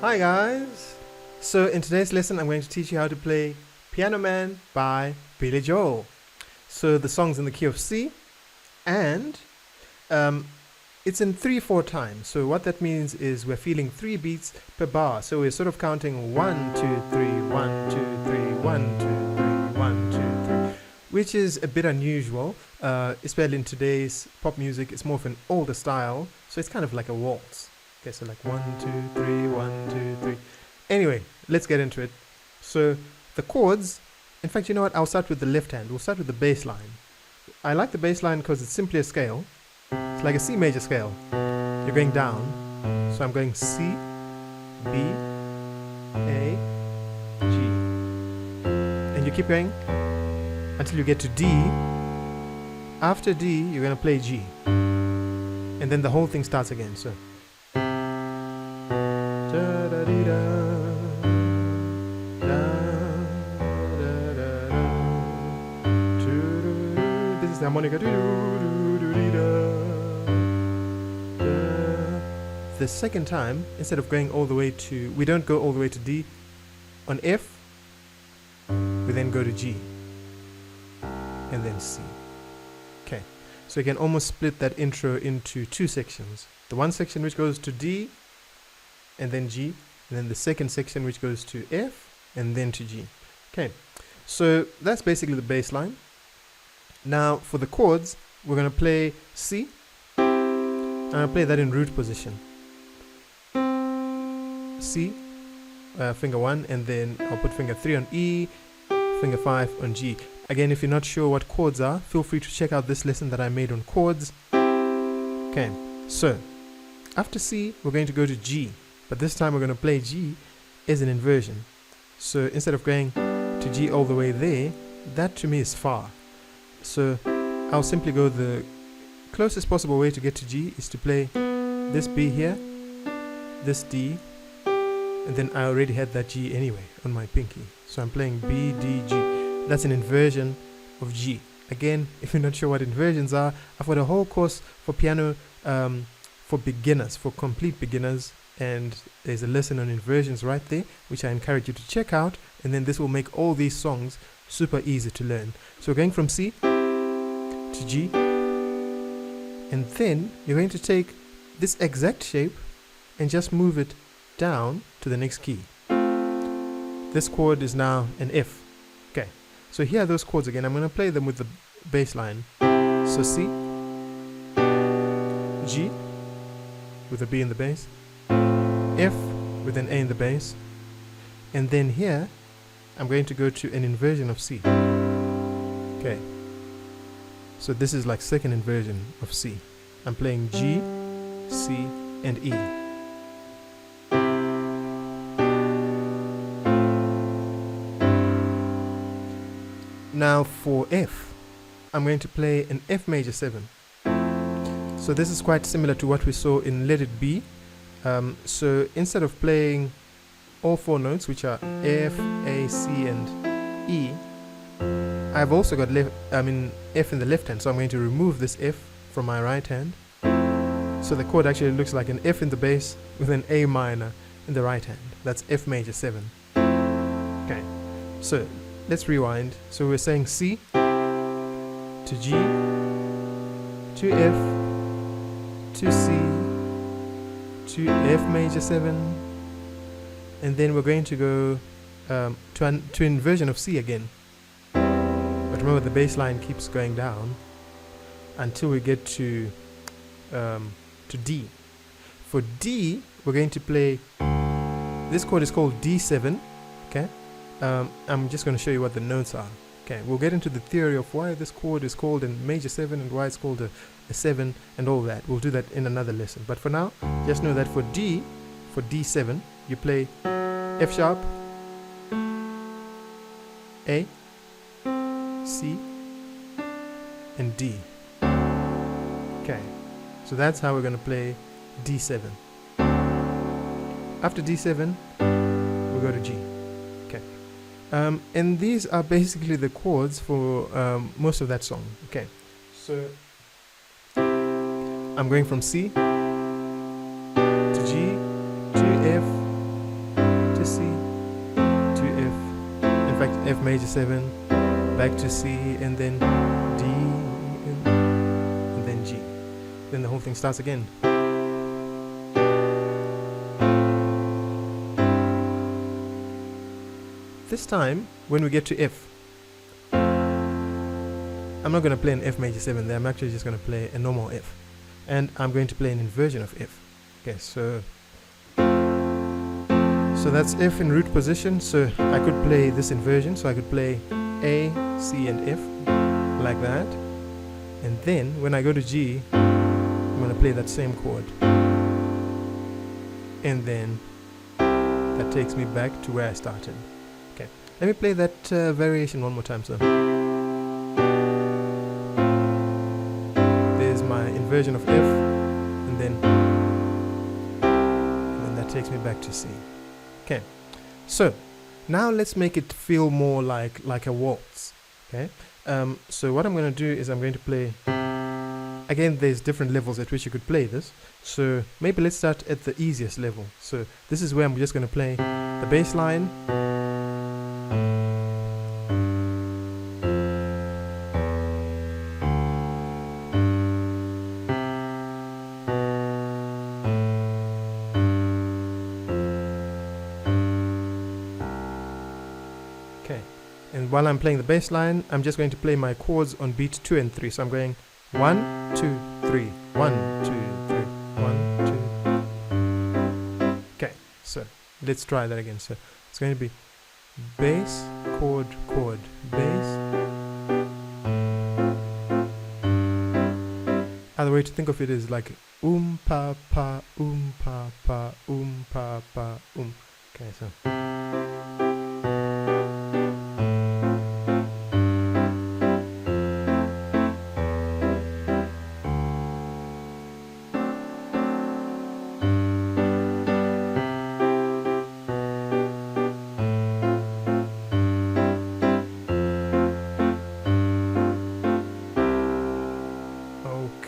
Hi guys! So in today's lesson I'm going to teach you how to play Piano Man by Billy Joel. So the song's in the key of C and it's in 3/4 time. So what that means is we're feeling 3 beats per bar. So we're sort of counting 1, 2, 3, 1, 2, 3, 1, 2, 3, 1, 2, 3, which is a bit unusual, especially in today's pop music. It's more of an older style, so it's kind of like a waltz. Okay, so like 1, 2, 3, 1, 2, 3. Anyway, let's get into it. So the chords, in fact, you know what? I'll start with the left hand. We'll start with the bass line. I like the bass line because it's simply a scale. It's like a C major scale. You're going down. So I'm going C, B, A, G. And you keep going until you get to D. After D, you're going to play G. And then the whole thing starts again. So this is the harmonica. The second time, instead of going all the way to, we don't go all the way to D. On F, we then go to G and then C. Okay, so you can almost split that intro into 2 sections. The one section which goes to D and then G, and then the second section which goes to F and then to G. Okay, so that's basically the bass line. Now for the chords, we're going to play C, and I'll play that in root position. C, finger 1, and then I'll put finger 3 on E, finger 5 on G. Again, if you're not sure what chords are, feel free to check out this lesson that I made on chords. Okay, so after C, we're going to go to G. But this time we're going to play G as an inversion. So instead of going to G all the way there, that to me is far. So I'll simply go the closest possible way to get to G is to play this B here, this D, and then I already had that G anyway on my pinky. So I'm playing B, D, G. That's an inversion of G. Again, if you're not sure what inversions are, I've got a whole course for piano for beginners, for complete beginners. And there's a lesson on inversions right there, which I encourage you to check out. And then this will make all these songs super easy to learn. So we're going from C to G. And then you're going to take this exact shape and just move it down to the next key. This chord is now an F. Okay, so here are those chords again. I'm going to play them with the bass line. So C, G, with a B in the bass, F with an A in the bass, and then here I'm going to go to an inversion of C. Okay, so this is like second inversion of C. I'm playing G, C, and E. Now for F, I'm going to play an F major 7. So this is quite similar to what we saw in Let It Be. So instead of playing all 4 notes, which are F, A, C, and E, I've also got F in the left hand, so I'm going to remove this F from my right hand. So the chord actually looks like an F in the bass with an A minor in the right hand. That's F major 7. Okay, so let's rewind. So we're saying C to G to F to C to F major 7, and then we're going to go to inversion of C again. But remember, the bass line keeps going down until we get to D. For D, we're going to play, this chord is called D7. Okay, I'm just going to show you what the notes are. Okay, we'll get into the theory of why this chord is called a major 7 and why it's called a 7 and all that. We'll do that in another lesson. But for now, just know that for D7, you play F sharp, A, C, and D. Okay, so that's how we're going to play D7. After D7, we go to G. Okay, and these are basically the chords for most of that song. Okay, so I'm going from C to G to F to C to F. In fact, F major 7, back to C, and then D, and then G. Then the whole thing starts again. This time, when we get to F, I'm not going to play an F major 7 there. I'm actually just going to play a normal F. And I'm going to play an inversion of F. Okay, so that's F in root position. So I could play this inversion. So I could play A, C, and F like that. And then when I go to G, I'm going to play that same chord. And then that takes me back to where I started. Okay, let me play that variation one more time. So there's my inversion of F, and then that takes me back to C. Okay, so now let's make it feel more like a waltz. Okay, so what I'm going to do is I'm going to play. Again, there's different levels at which you could play this. So maybe let's start at the easiest level. So this is where I'm just going to play the bass line. Okay, and while I'm playing the bass line, I'm just going to play my chords on beat 2 and 3. So I'm going 1, 2, 3, 1, 2, 3, 1, 2. Okay, so let's try that again. So it's going to be bass, chord, chord, bass. Other way to think of it is like pa pa pa pa pa pa . Okay, so.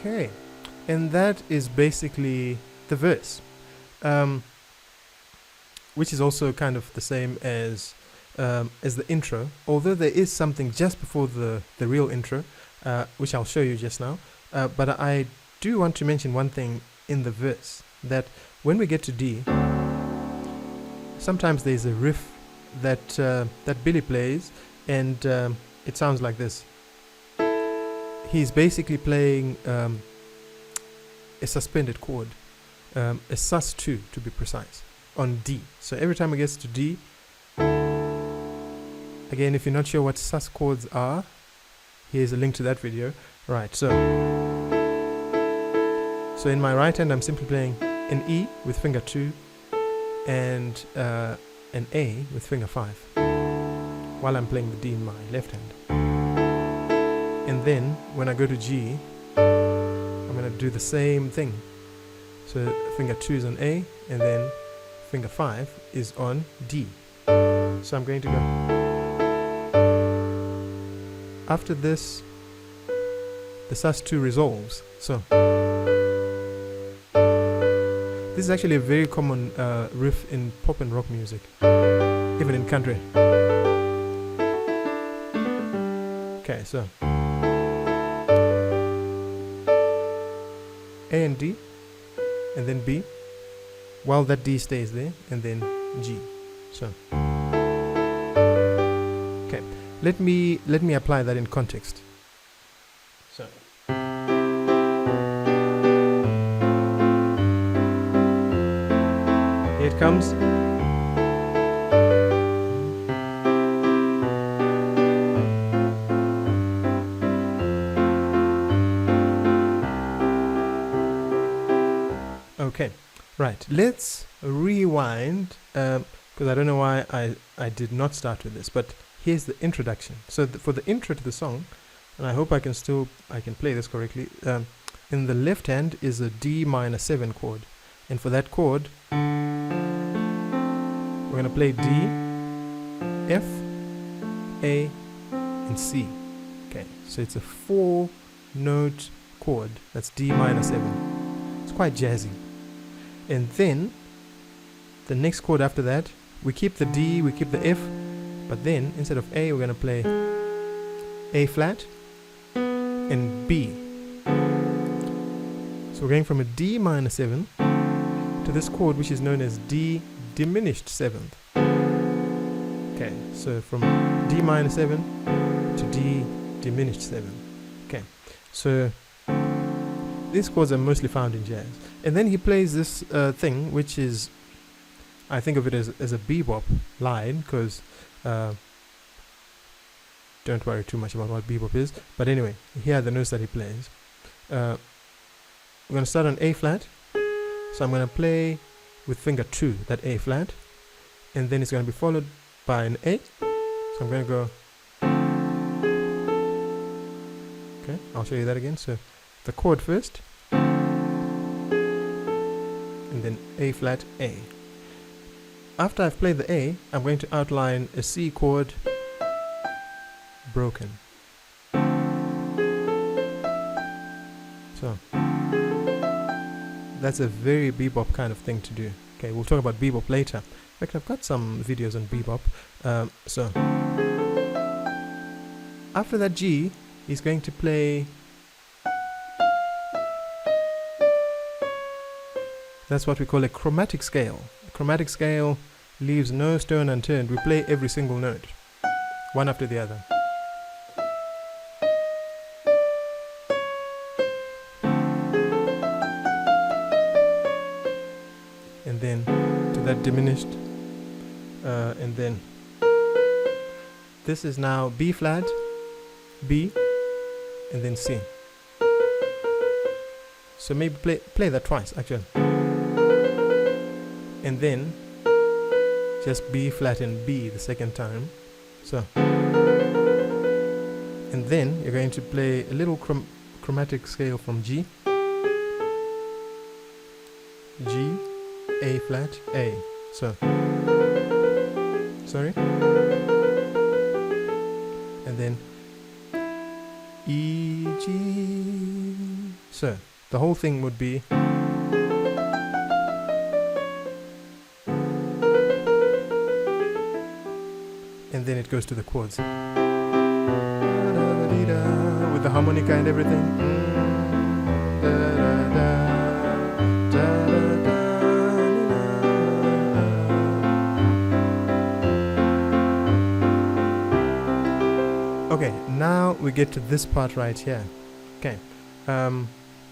Okay, and that is basically the verse, which is also kind of the same as the intro, although there is something just before the real intro, which I'll show you just now. But I do want to mention one thing in the verse, that when we get to D, sometimes there's a riff that Billy plays, and it sounds like this. He's basically playing a suspended chord, a sus2 to be precise, on D. So every time it gets to D, again, if you're not sure what sus chords are, here's a link to that video. Right, so in my right hand, I'm simply playing an E with finger 2 and an A with finger 5, while I'm playing the D in my left hand. And then when I go to G, I'm going to do the same thing. So finger 2 is on A, and then finger 5 is on D. So I'm going to go. After this, the sus2 resolves. So this is actually a very common riff in pop and rock music, even in country. Okay, so A and D, and then B, while that D stays there, and then G. So, okay, let me apply that in context. So, here it comes. Okay, right, let's rewind, because I don't know why I did not start with this, but here's the introduction. So for the intro to the song, and I hope I can play this correctly, in the left hand is a D minor 7 chord, and for that chord we're going to play D, F, A, and C. Okay, so it's a 4-note chord. That's D minor 7. It's quite jazzy. And then the next chord after that, we keep the D, we keep the F, but then instead of A, we're going to play A flat and B. So we're going from a D minor 7 to this chord which is known as D diminished 7th. Okay, so from D minor 7 to D diminished 7. Okay, so these chords are mostly found in jazz. And then he plays this thing which is, I think of it as a bebop line, because don't worry too much about what bebop is. But anyway, here are the notes that he plays. We're going to start on A flat. So I'm going to play with finger 2, that A flat. And then it's going to be followed by an A. So I'm going to go. Okay, I'll show you that again. So the chord first. And then A flat, A. After I've played the A, I'm going to outline a C chord broken. So that's a very bebop kind of thing to do. Okay, we'll talk about bebop later. In fact, I've got some videos on bebop. So after that G, he's going to play. That's what we call a chromatic scale. A chromatic scale leaves no stone unturned. We play every single note, one after the other. And then to that diminished. And then this is now B flat, B, and then C. So maybe play that twice actually. And then just B flat and B the second time. So, and then you're going to play a little chromatic scale from G, G, A flat, A. So, sorry. And then E, G. So the whole thing would be. And then it goes to the chords with the harmonica and everything. Okay, now we get to this part right here. Okay,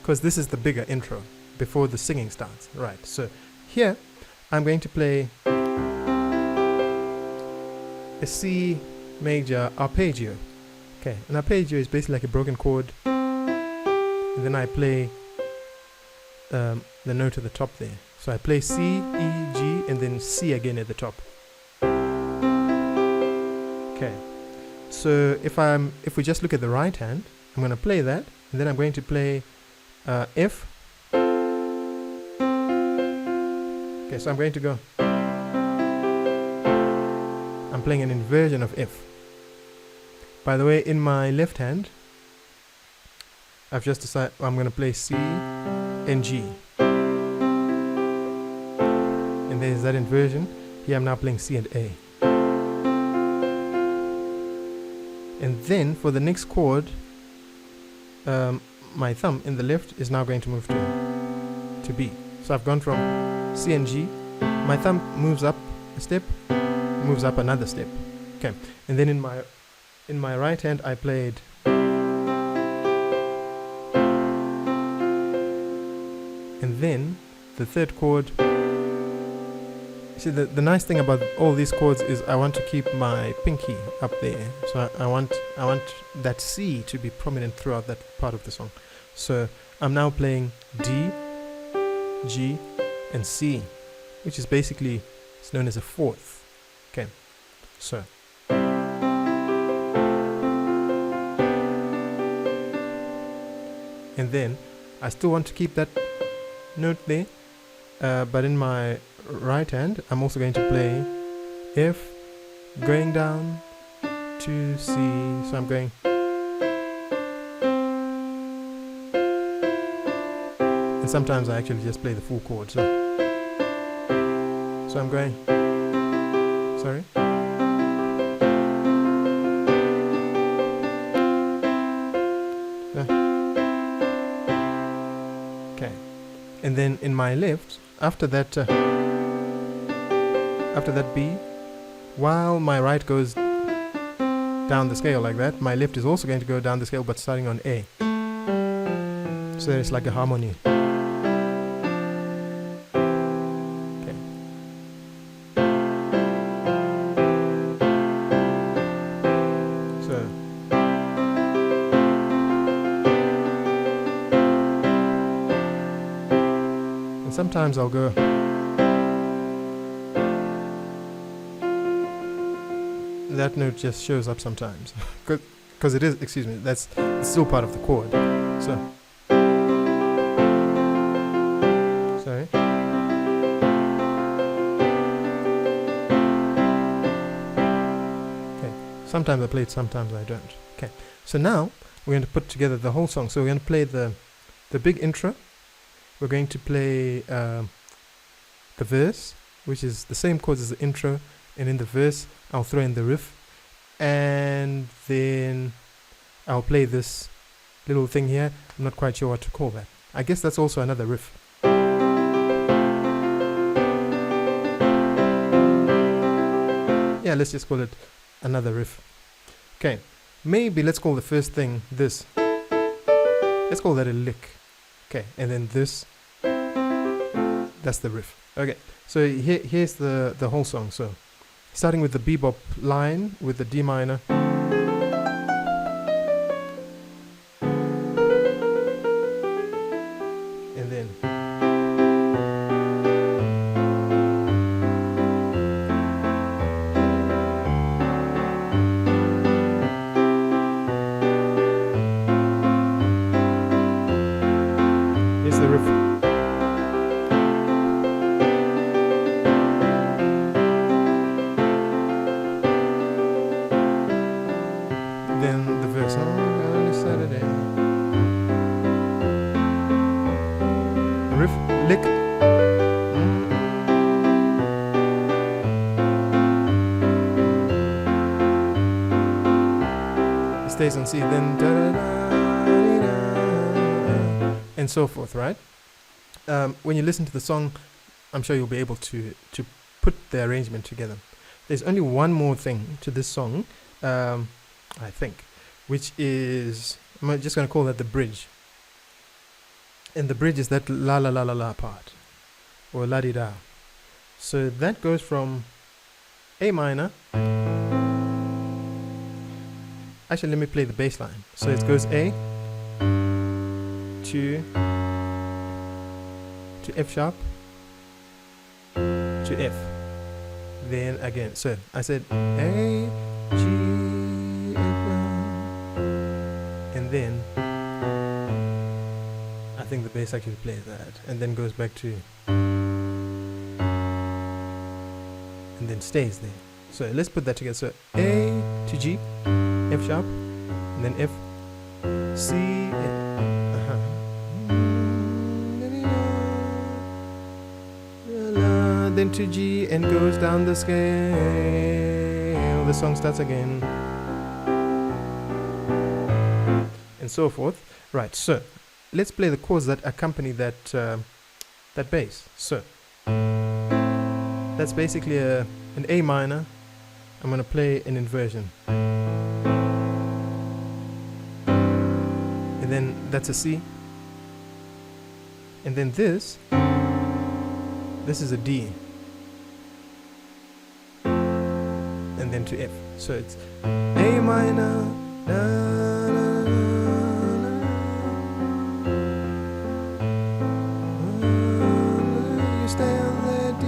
because this is the bigger intro before the singing starts. Right, so here I'm going to play a C major arpeggio. Okay, an arpeggio is basically like a broken chord, and then I play the note at the top there. So I play C, E, G, and then C again at the top. Okay, so if we just look at the right hand, I'm going to play that, and then I'm going to play F. Okay, so I'm going to go. I'm playing an inversion of F. By the way, in my left hand, I've just decided I'm going to play C and G. And there's that inversion. Here I'm now playing C and A. And then for the next chord, my thumb in the left is now going to move to B. So I've gone from C and G. My thumb moves up a step, moves up another step. Okay, and then in my right hand I played, and then the third chord. See, the nice thing about all these chords is I want to keep my pinky up there, so I want that C to be prominent throughout that part of the song. So I'm now playing D, G, and C, which is basically, it's known as a fourth. Okay, so then I still want to keep that note there, but in my right hand I'm also going to play F going down to C. So I'm going, and sometimes I actually just play the full chord. So I'm going, sorry. Okay, and then in my left, after that B, while my right goes down the scale like that, my left is also going to go down the scale, but starting on A. So it's like a harmony. Okay. So and sometimes I'll go that note just shows up sometimes because it is, excuse me, it's still part of the chord. So sorry. Okay, sometimes I play it, sometimes I don't. Okay, so now we're going to put together the whole song. So we're going to play the big intro. We're going to play the verse, which is the same chords as the intro, and in the verse I'll throw in the riff, and then I'll play this little thing here. I'm not quite sure what to call that. I guess that's also another riff. Yeah, let's just call it another riff. Okay, maybe let's call the first thing this. Let's call that a lick. Okay, and then this, that's the riff. Okay, so here's the whole song. So starting with the bebop line with the D minor, and then here's the riff. Then the verse, on a Saturday. Riff, lick. It stays on C, then da da da da, and so forth, right? When you listen to the song, I'm sure you'll be able to put the arrangement together. There's only one more thing to this song, I think, which is, I'm just going to call that the bridge. And the bridge is that la la la la la part, or la di da. So that goes from A minor. Actually, let me play the bass line. So it goes A to F sharp to F. Then again, so I said A, G, and then I think the bass actually plays that, and then goes back to, and then stays there. So let's put that together. So A to G, F sharp, and then F, C, then to G, and goes down the scale. The song starts again, and so forth. Right, so let's play the chords that accompany that that bass. So that's basically an A minor. I'm going to play an inversion, and then that's a C, and then this is a D, and then to F. So it's A minor, da, da, you stay on there, D,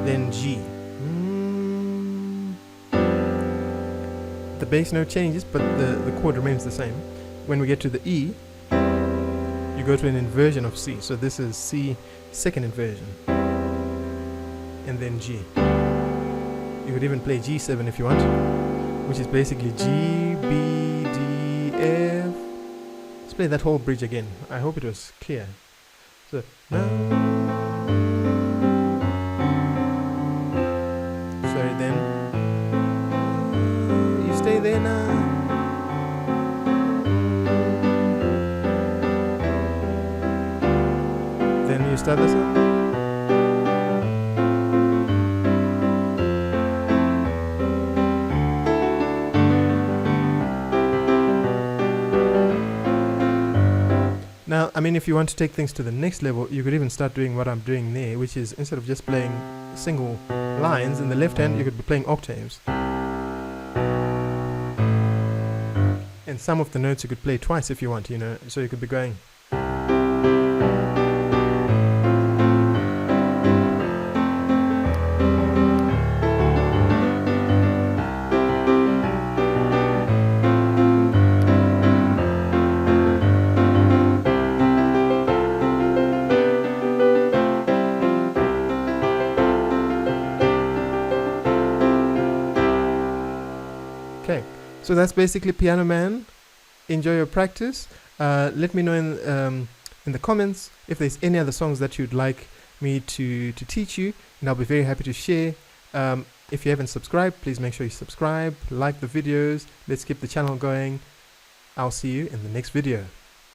then G. The bass note changes, but the chord remains the same. when we get to the E, you go to an inversion of C. So this is C second inversion, and then G. You could even play G7 if you want, which is basically G, B, D, F. Let's play that whole bridge again. I hope it was clear. So now, sorry, then you stay there now. Then you start this one. Now, I mean, if you want to take things to the next level, you could even start doing what I'm doing there, which is instead of just playing single lines in the left hand, you could be playing octaves. And some of the notes you could play twice if you want, you know, so you could be going. Okay, so that's basically Piano Man. Enjoy your practice. Let me know in the comments if there's any other songs that you'd like me to teach you, and I'll be very happy to share. If you haven't subscribed, please make sure you subscribe, like the videos. Let's keep the channel going. I'll see you in the next video.